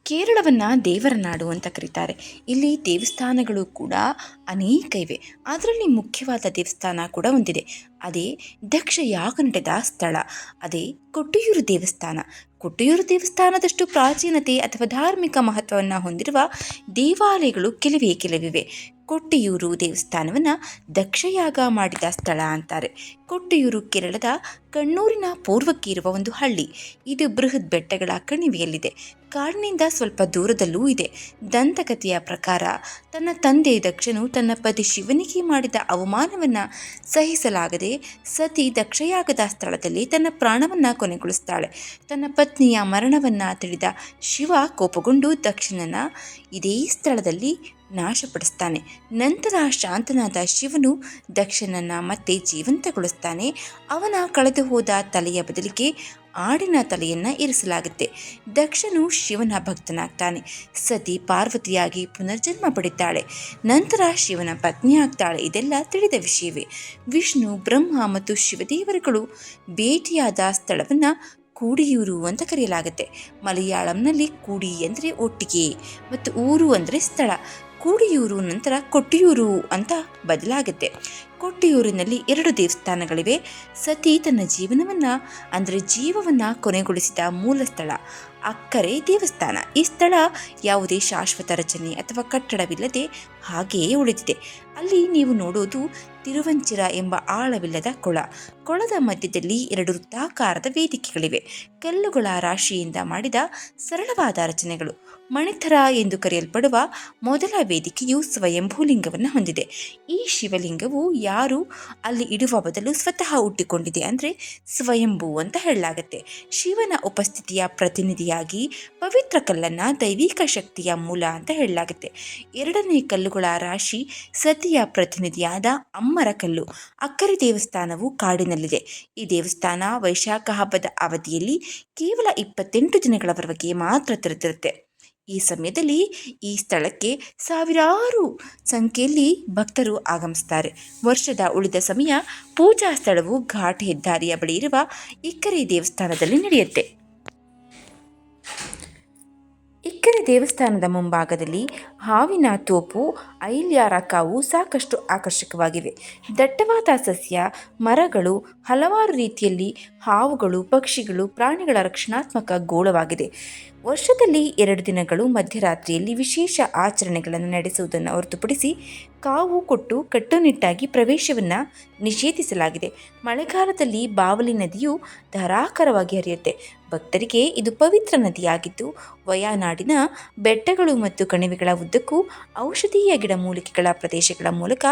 ಕೇರಳವನ್ನು ದೇವರ ನಾಡು ಅಂತ ಕರೀತಾರೆ. ಇಲ್ಲಿ ದೇವಸ್ಥಾನಗಳು ಕೂಡ ಅನೇಕ ಇವೆ. ಅದರಲ್ಲಿ ಮುಖ್ಯವಾದ ದೇವಸ್ಥಾನ ಕೂಡ ಒಂದಿದೆ. ಅದೇ ದಕ್ಷ ಯಾಗ ನಡೆದ ಸ್ಥಳ. ಅದೇ ಕೊಟ್ಟಿಯೂರು ದೇವಸ್ಥಾನ. ಕೊಟ್ಟಿಯೂರು ದೇವಸ್ಥಾನದಷ್ಟು ಪ್ರಾಚೀನತೆ ಅಥವಾ ಧಾರ್ಮಿಕ ಮಹತ್ವವನ್ನು ಹೊಂದಿರುವ ದೇವಾಲಯಗಳು ಕೆಲವಿವೆ. ಕೊಟ್ಟಿಯೂರು ದೇವಸ್ಥಾನವನ್ನು ದಕ್ಷಯಾಗ ಮಾಡಿದ ಸ್ಥಳ ಅಂತಾರೆ. ಕೊಟ್ಟಿಯೂರು ಕೇರಳದ ಕಣ್ಣೂರಿನ ಪೂರ್ವಕ್ಕೆ ಇರುವ ಒಂದು ಹಳ್ಳಿ. ಇದು ಬೃಹತ್ ಬೆಟ್ಟಗಳ ಕಣಿವೆಯಲ್ಲಿದೆ. ಕಾಡಿನಿಂದ ಸ್ವಲ್ಪ ದೂರದಲ್ಲೂ ಇದೆ. ದಂತಕಥೆಯ ಪ್ರಕಾರ ತನ್ನ ತಂದೆ ದಕ್ಷನು ತನ್ನ ಪತಿ ಶಿವನಿಗೆ ಮಾಡಿದ ಅವಮಾನವನ್ನು ಸಹಿಸಲಾಗದೆ ಸತಿ ದಕ್ಷಯಾಗದ ಸ್ಥಳದಲ್ಲಿ ತನ್ನ ಪ್ರಾಣವನ್ನು ಕೊನೆಗೊಳಿಸ್ತಾಳೆ. ತನ್ನ ಪತ್ನಿಯ ಮರಣವನ್ನು ತಿಳಿದ ಶಿವ ಕೋಪಗೊಂಡು ದಕ್ಷನನ್ನು ಇದೇ ಸ್ಥಳದಲ್ಲಿ ನಾಶಪಡಿಸ್ತಾನೆ. ನಂತರ ಶಾಂತನಾದ ಶಿವನು ದಕ್ಷನನ್ನು ಮತ್ತೆ ಜೀವಂತಗೊಳಿಸ್ತಾನೆ. ಅವನ ಕಳೆದು ಹೋದ ತಲೆಯ ಬದಲಿಗೆ ಆಡಿನ ತಲೆಯನ್ನು ಇರಿಸಲಾಗುತ್ತೆ. ದಕ್ಷನು ಶಿವನ ಭಕ್ತನಾಗ್ತಾನೆ. ಸತಿ ಪಾರ್ವತಿಯಾಗಿ ಪುನರ್ಜನ್ಮ ಪಡಿತಾಳೆ. ನಂತರ ಶಿವನ ಪತ್ನಿ ಆಗ್ತಾಳೆ. ಇದೆಲ್ಲ ತಿಳಿದ ವಿಷಯವೇ. ವಿಷ್ಣು, ಬ್ರಹ್ಮ ಮತ್ತು ಶಿವದೇವರುಗಳು ಭೇಟಿಯಾದ ಸ್ಥಳವನ್ನು ಕೂಡಿಯೂರು ಅಂತ ಕರೆಯಲಾಗುತ್ತೆ. ಮಲಯಾಳಂನಲ್ಲಿ ಕೂಡಿ ಅಂದರೆ ಒಟ್ಟಿಗೆ ಮತ್ತು ಊರು ಅಂದರೆ ಸ್ಥಳ. ಕೂಡಿಯೂರು ನಂತರ ಕೊಟ್ಟಿಯೂರು ಅಂತ ಬದಲಾಗುತ್ತೆ. ಕೊಟ್ಟಿಯೂರಿನಲ್ಲಿ 2 ದೇವಸ್ಥಾನಗಳಿವೆ. ಸತಿ ತನ್ನ ಜೀವವನ್ನು ಕೊನೆಗೊಳಿಸಿದ ಮೂಲ ಸ್ಥಳ ಅಕ್ಕರೆ ದೇವಸ್ಥಾನ. ಈ ಸ್ಥಳ ಯಾವುದೇ ಶಾಶ್ವತ ರಚನೆ ಅಥವಾ ಕಟ್ಟಡವಿಲ್ಲದೆ ಹಾಗೆಯೇ ಉಳಿದಿದೆ. ಅಲ್ಲಿ ನೀವು ನೋಡೋದು ತಿರುವಂಚಿರ ಎಂಬ ಆಳವಿಲ್ಲದ ಕೊಳದ ಮಧ್ಯದಲ್ಲಿ 2 ವೃತ್ತಾಕಾರದ ವೇದಿಕೆಗಳಿವೆ. ಕಲ್ಲುಗಳ ರಾಶಿಯಿಂದ ಮಾಡಿದ ಸರಳವಾದ ರಚನೆಗಳು. ಮಣಿಥರ ಎಂದು ಕರೆಯಲ್ಪಡುವ ಮೊದಲ ವೇದಿಕೆಯು ಸ್ವಯಂಭೂಲಿಂಗವನ್ನು ಹೊಂದಿದೆ. ಈ ಶಿವಲಿಂಗವು ಯಾರು ಅಲ್ಲಿ ಇಡುವ ಬದಲು ಸ್ವತಃ ಹುಟ್ಟಿಕೊಂಡಿದೆ ಅಂದರೆ ಸ್ವಯಂಭೂ ಅಂತ ಹೇಳಲಾಗುತ್ತೆ. ಶಿವನ ಉಪಸ್ಥಿತಿಯ ಪ್ರತಿನಿಧಿಯಾಗಿ ಪವಿತ್ರ ಕಲ್ಲನ್ನು ದೈವಿಕ ಶಕ್ತಿಯ ಮೂಲ ಅಂತ ಹೇಳಲಾಗುತ್ತೆ. 2ನೇ ಕಲ್ಲುಗಳ ರಾಶಿ ಸತಿಯ ಪ್ರತಿನಿಧಿಯಾದ ಅಮ್ಮರ ಕಲ್ಲು. ಅಕ್ಕರೆ ದೇವಸ್ಥಾನವು ಕಾಡಿನಲ್ಲಿದೆ. ಈ ದೇವಸ್ಥಾನ ವೈಶಾಖ ಹಬ್ಬದ ಅವಧಿಯಲ್ಲಿ ಕೇವಲ 28 ದಿನಗಳವರೆಗೆ ಮಾತ್ರ ತೆರೆದಿರುತ್ತೆ. ಈ ಸಮಯದಲ್ಲಿ ಈ ಸ್ಥಳಕ್ಕೆ ಸಾವಿರಾರು ಸಂಖ್ಯೆಯಲ್ಲಿ ಭಕ್ತರು ಆಗಮಿಸ್ತಾರೆ. ವರ್ಷದ ಉಳಿದ ಸಮಯ ಪೂಜಾ ಸ್ಥಳವು ಘಾಟ್ ಹೆದ್ದಾರಿಯ ಬಳಿ ಇರುವ ಇಕ್ಕರೆ ದೇವಸ್ಥಾನದಲ್ಲಿ ನಡೆಯುತ್ತೆ. ಇಕ್ಕರೆ ದೇವಸ್ಥಾನದ ಮುಂಭಾಗದಲ್ಲಿ ಹಾವಿನ ತೋಪು, ಐಲ್ಯಾರ ಕಾವು ಸಾಕಷ್ಟು ಆಕರ್ಷಕವಾಗಿವೆ. ದಟ್ಟವಾದ ಸಸ್ಯ, ಮರಗಳು, ಹಲವಾರು ರೀತಿಯಲ್ಲಿ ಹಾವುಗಳು, ಪಕ್ಷಿಗಳು, ಪ್ರಾಣಿಗಳ ರಕ್ಷಣಾತ್ಮಕ ಗೋಳವಾಗಿದೆ. ವರ್ಷದಲ್ಲಿ 2 ದಿನಗಳು ಮಧ್ಯರಾತ್ರಿಯಲ್ಲಿ ವಿಶೇಷ ಆಚರಣೆಗಳನ್ನು ನಡೆಸುವುದನ್ನು ಹೊರತುಪಡಿಸಿ ಕಾವು ಕೊಟ್ಟು ಕಟ್ಟುನಿಟ್ಟಾಗಿ ಪ್ರವೇಶವನ್ನು ನಿಷೇಧಿಸಲಾಗಿದೆ. ಮಳೆಗಾಲದಲ್ಲಿ ಬಾವಲಿ ನದಿಯು ಧಾರಾಕಾರವಾಗಿ ಹರಿಯುತ್ತೆ. ಭಕ್ತರಿಗೆ ಇದು ಪವಿತ್ರ ನದಿಯಾಗಿದ್ದು ವಯನಾಡಿನ ಬೆಟ್ಟಗಳು ಮತ್ತು ಕಣಿವೆಗಳ ಉದ್ದಕ್ಕೂ ಔಷಧೀಯ ಗಿಡಮೂಲಿಕೆಗಳ ಪ್ರದೇಶಗಳ ಮೂಲಕ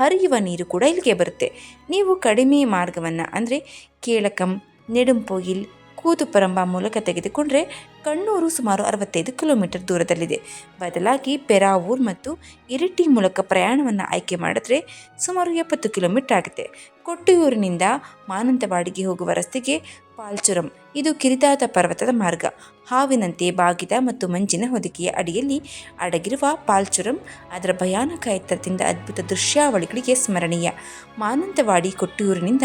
ಹರಿಯುವ ನೀರು ಕೂಡ ಇಲ್ಲಿಗೆ ಬರುತ್ತೆ. ನೀವು ಕಡಿಮೆ ಮಾರ್ಗವನ್ನು ಅಂದರೆ ಕೇಳಕಂ, ನೆಡುಂಪೊಯಿಲ್, ಕೂದುಪರಂಬ ಮೂಲಕ ತೆಗೆದುಕೊಂಡ್ರೆ ಕಣ್ಣೂರು ಸುಮಾರು 65 ಕಿಲೋಮೀಟರ್ ದೂರದಲ್ಲಿದೆ. ಬದಲಾಗಿ ಪೆರಾವೂರ್ ಮತ್ತು ಇರಿಟಿ ಮೂಲಕ ಪ್ರಯಾಣವನ್ನು ಆಯ್ಕೆ ಮಾಡಿದ್ರೆ ಸುಮಾರು 70 ಕಿಲೋಮೀಟರ್ ಆಗುತ್ತೆ. ಕೊಟ್ಟಿಯೂರಿನಿಂದ ಮಾನಂತವಾಡಿಗೆ ಹೋಗುವ ರಸ್ತೆಗೆ ಪಾಲ್ಚುರಂ. ಇದು ಕಿರಿದಾದ ಪರ್ವತದ ಮಾರ್ಗ. ಹಾವಿನಂತೆ ಬಾಗಿದ ಮತ್ತು ಮಂಜಿನ ಹೊದಿಕೆಯ ಅಡಿಯಲ್ಲಿ ಅಡಗಿರುವ ಪಾಲ್ಚುರಂ ಅದರ ಭಯಾನಕ ಎತ್ತರದಿಂದ ಅದ್ಭುತ ದೃಶ್ಯಾವಳಿಗಳಿಗೆ ಸ್ಮರಣೀಯ. ಮಾನಂತವಾಡಿ ಕೊಟ್ಟಿಯೂರಿನಿಂದ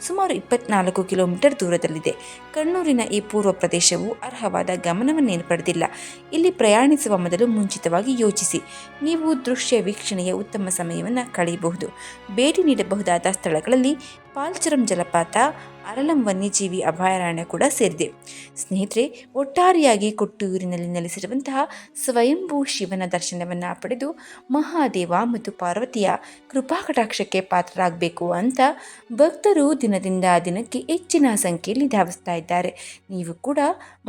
ಸುಮಾರು 24 ಕಿಲೋಮೀಟರ್ ದೂರದಲ್ಲಿದೆ. ಕಣ್ಣೂರಿನ ಈ ಪೂರ್ವ ಪ್ರದೇಶವು ಅರ್ಹವಾದ ಗಮನವನ್ನೇನು ಪಡೆದಿಲ್ಲ. ಇಲ್ಲಿ ಪ್ರಯಾಣಿಸುವ ಮೊದಲು ಮುಂಚಿತವಾಗಿ ಯೋಚಿಸಿ. ನೀವು ದೃಶ್ಯ ವೀಕ್ಷಣೆಯ ಉತ್ತಮ ಸಮಯವನ್ನು ಕಳೆಯಬಹುದು. ಭೇಟಿ ನೀಡಬಹುದಾದ ಸ್ಥಳಗಳಲ್ಲಿ ಪಾಲ್ಚುರಂ ಜಲಪಾತ, ಅರಳಂ ವನ್ಯಜೀವಿ ಅಭಯಾರಣ್ಯ ಕೂಡ ಸೇರಿದೆ. ಸ್ನೇಹಿತರೆ, ಒಟ್ಟಾರೆಯಾಗಿ ಕೊಟ್ಟೂರಿನಲ್ಲಿ ನೆಲೆಸಿರುವಂತಹ ಸ್ವಯಂಭೂ ಶಿವನ ದರ್ಶನವನ್ನು ಪಡೆದು ಮಹಾದೇವ ಮತ್ತು ಪಾರ್ವತಿಯ ಕೃಪಾಕಟಾಕ್ಷಕ್ಕೆ ಪಾತ್ರರಾಗಬೇಕು ಅಂತ ಭಕ್ತರು ದಿನದಿಂದ ದಿನಕ್ಕೆ ಹೆಚ್ಚಿನ ಸಂಖ್ಯೆಯಲ್ಲಿ ಧಾವಿಸ್ತಾ ಇದ್ದಾರೆ. ನೀವು ಕೂಡ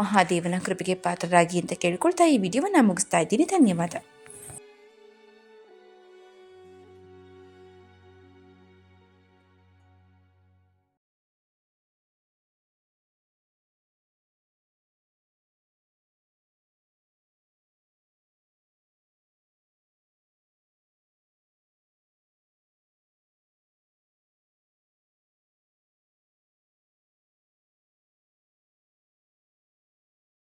ಮಹಾದೇವನ ಕೃಪೆಗೆ ಪಾತ್ರರಾಗಿ ಅಂತ ಕೇಳಿಕೊಳ್ತಾ ಈ ವಿಡಿಯೋವನ್ನು ಮುಗಿಸ್ತಾ ಇದ್ದೀನಿ. ಧನ್ಯವಾದ.